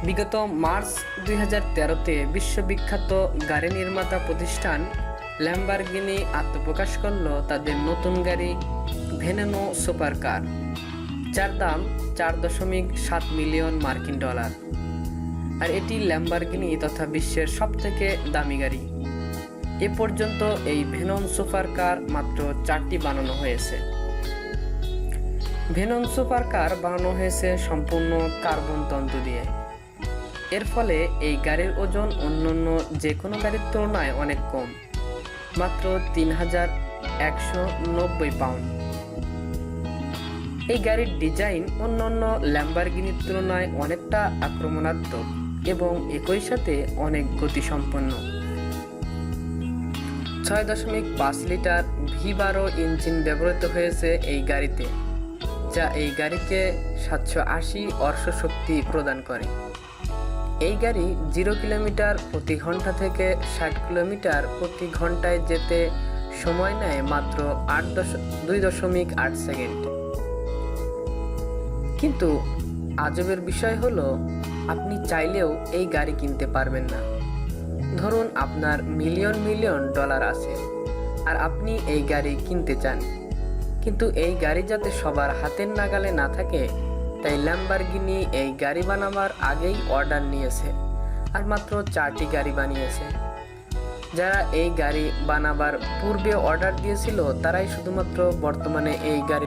বিগত মার্চ 2013-তে বিশ্ববিখ্যাত গাড়ি নির্মাতা প্রতিষ্ঠান ল্যাম্বরগিনি আত্মপ্রকাশ করল তাদের নতুন গাড়ি ভেনেনো সুপার কার, যার দাম 4.7 মিলিয়ন মার্কিন ডলার। আর এটি ল্যাম্বরগিনি তথা বিশ্বের সবথেকে দামি গাড়ি। এ পর্যন্ত এই ভেনন সুপার কার মাত্র 4টি বানানো হয়েছে। ভেনন সুপার কার বানানো হয়েছে সম্পূর্ণ কার্বন তন্তু দিয়ে। এর ফলে এই গাড়ির ওজন অন্যান্য যে কোনো গাড়ির তুলনায় অনেক কম, মাত্র 3190 পাউন্ড। এই গাড়ির ডিজাইন অন্যান্য ল্যাম্বরগিনির তুলনায় অনেকটা আক্রমণাত্মক এবং একই সাথে অনেক গতিসম্পন্ন। 6.5 লিটার V12 ইঞ্জিন ব্যবহৃত হয়েছে এই গাড়িতে, যা এই গাড়িকে 780 অশ্বশক্তি প্রদান করে। এই গাড়ি 0 কিলোমিটার প্রতি ঘন্টা থেকে 60 কিলোমিটার প্রতি ঘন্টায় যেতে সময় নেয় মাত্র 2.8 সেকেন্ড। কিন্তু আজবের বিষয় হলো, আপনি চাইলেও এই গাড়ি কিনতে পারবেন না। ধরুন আপনার মিলিয়ন মিলিয়ন ডলার আছে আর আপনি এই গাড়ি কিনতে চান, কিন্তু এই গাড়ি যাতে সবার হাতের নাগালে না থাকে, তাই ল্যাম্বরগিনি এই গাড়ি বানাবার আগেই অর্ডার নিয়েছে আর মাত্র 4টি গাড়ি বানিয়েছে। যারা এই গাড়ি বানাবার পূর্বে অর্ডার দিয়েছিল তারাই শুধুমাত্র বর্তমানে এই গাড়ি